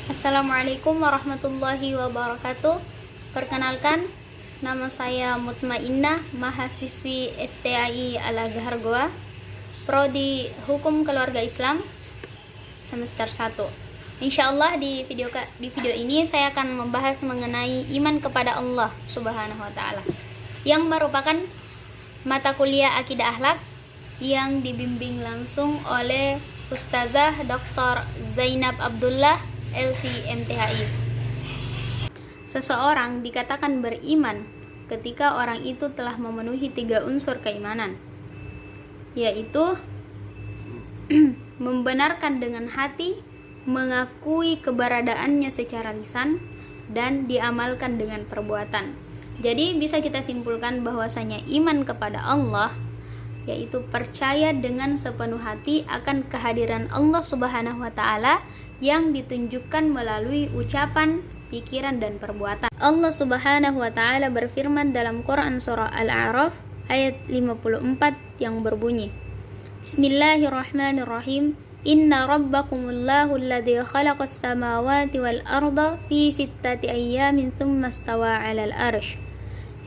Assalamualaikum warahmatullahi wabarakatuh. Perkenalkan, nama saya Mutmainnah, mahasiswi STAI Al-Azhar Goa, Prodi Hukum Keluarga Islam, semester 1. Insyaallah di video ini saya akan membahas mengenai iman kepada Allah Subhanahu wa taala, yang merupakan mata kuliah akidah akhlak yang dibimbing langsung oleh Ustazah Dr. Zainab Abdullah LC/MTHI. Seseorang dikatakan beriman ketika orang itu telah memenuhi 3 unsur keimanan, yaitu membenarkan dengan hati, mengakui keberadaannya secara lisan, dan diamalkan dengan perbuatan. Jadi bisa kita simpulkan bahwasanya iman kepada Allah yaitu percaya dengan sepenuh hati akan kehadiran Allah Subhanahu wa taala yang ditunjukkan melalui ucapan, pikiran, dan perbuatan. Allah Subhanahu wa taala berfirman dalam Quran surah Al-A'raf ayat 54 yang berbunyi, Bismillahirrahmanirrahim. Inna rabbakumullahu alladzi khalaqas samawati wal arda fi 6 ayyamin tsumma istawa 'alal arsy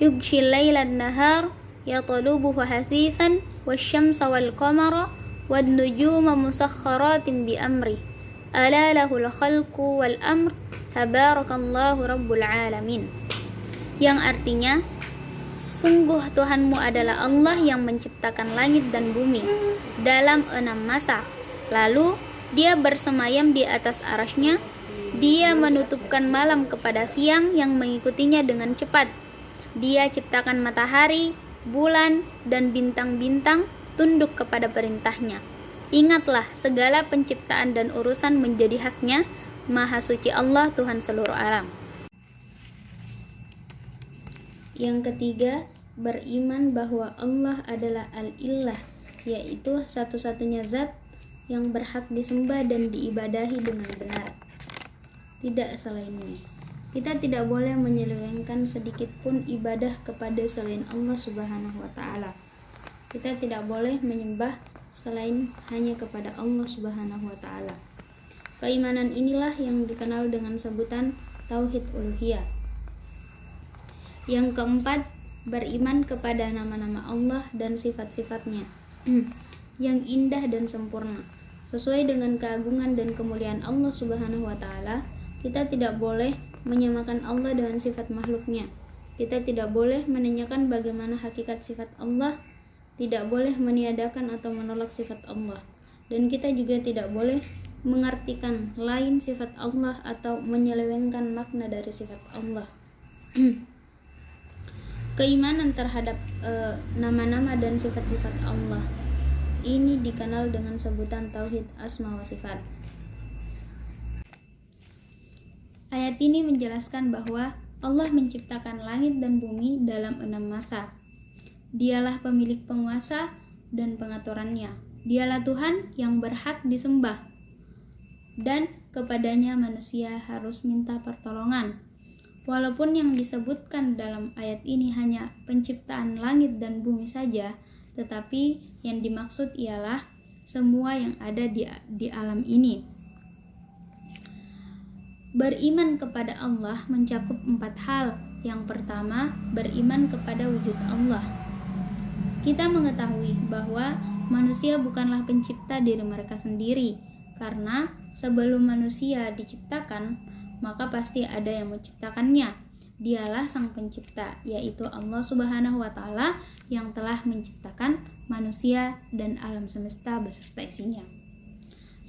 yughshil lailan nahar yatlubuhu hasisan wasyamsa wal qamara wan nujuma musakhkharatin bi amri ala lahul khalqu wal amr tabarakallahu rabbul alamin, yang artinya sungguh Tuhanmu adalah Allah yang menciptakan langit dan bumi dalam 6 masa, lalu dia bersemayam di atas arasy-Nya, dia menutupkan malam kepada siang yang mengikutinya dengan cepat, dia ciptakan matahari, bulan, dan bintang-bintang tunduk kepada perintahnya. Ingatlah, segala penciptaan dan urusan menjadi haknya. Maha suci Allah, Tuhan seluruh alam. Yang ketiga, beriman bahwa Allah adalah Al-Ilah, yaitu satu-satunya zat yang berhak disembah dan diibadahi dengan benar, tidak selainnya. Kita tidak boleh menyelewengkan sedikit pun ibadah kepada selain Allah Subhanahu wa taala. Kita tidak boleh menyembah selain hanya kepada Allah Subhanahu wa taala. Keimanan inilah yang dikenal dengan sebutan tauhid uluhiyah. Yang keempat, beriman kepada nama-nama Allah dan sifat-sifatnya yang indah dan sempurna. Sesuai dengan keagungan dan kemuliaan Allah Subhanahu wa taala, kita tidak boleh menyamakan Allah dengan sifat makhluknya. Kita tidak boleh menanyakan bagaimana hakikat sifat Allah, tidak boleh meniadakan atau menolak sifat Allah, dan kita juga tidak boleh mengartikan lain sifat Allah atau menyelewengkan makna dari sifat Allah. Keimanan terhadap nama-nama dan sifat-sifat Allah ini dikenal dengan sebutan tauhid asma wa sifat. Ayat ini menjelaskan bahwa Allah menciptakan langit dan bumi dalam 6 masa. Dialah pemilik penguasa dan pengaturannya. Dialah Tuhan yang berhak disembah, dan kepadanya manusia harus minta pertolongan. Walaupun yang disebutkan dalam ayat ini hanya penciptaan langit dan bumi saja, tetapi yang dimaksud ialah semua yang ada di alam ini. Beriman kepada Allah mencakup 4 hal. Yang pertama, beriman kepada wujud Allah. Kita mengetahui bahwa manusia bukanlah pencipta diri mereka sendiri, karena sebelum manusia diciptakan, maka pasti ada yang menciptakannya. Dialah sang pencipta, yaitu Allah Subhanahu wa taala yang telah menciptakan manusia dan alam semesta beserta isinya.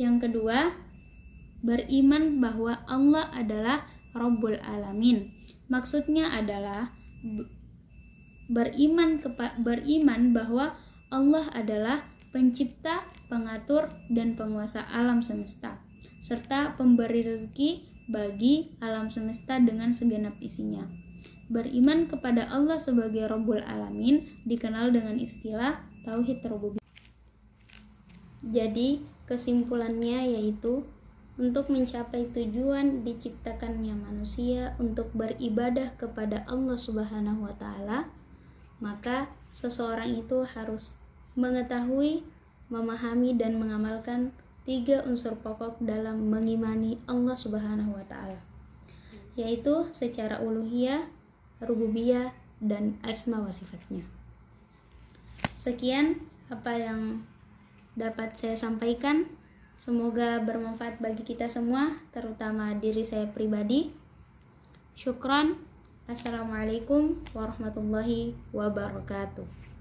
Yang kedua, beriman bahwa Allah adalah Rabbul Alamin. Maksudnya adalah beriman bahwa Allah adalah pencipta, pengatur, dan penguasa alam semesta, serta pemberi rezeki bagi alam semesta dengan segenap isinya. Beriman kepada Allah sebagai Rabbul Alamin dikenal dengan istilah tauhid rububiyah. Jadi, kesimpulannya yaitu untuk mencapai tujuan diciptakannya manusia untuk beribadah kepada Allah Subhanahu wa taala, maka seseorang itu harus mengetahui, memahami, dan mengamalkan 3 unsur pokok dalam mengimani Allah Subhanahu wa Ta'ala, yaitu secara uluhiyah, rububiyah, dan asma wa sifatnya. Sekian apa yang dapat saya sampaikan. Semoga bermanfaat bagi kita semua, terutama diri saya pribadi. Syukran. Assalamualaikum warahmatullahi wabarakatuh.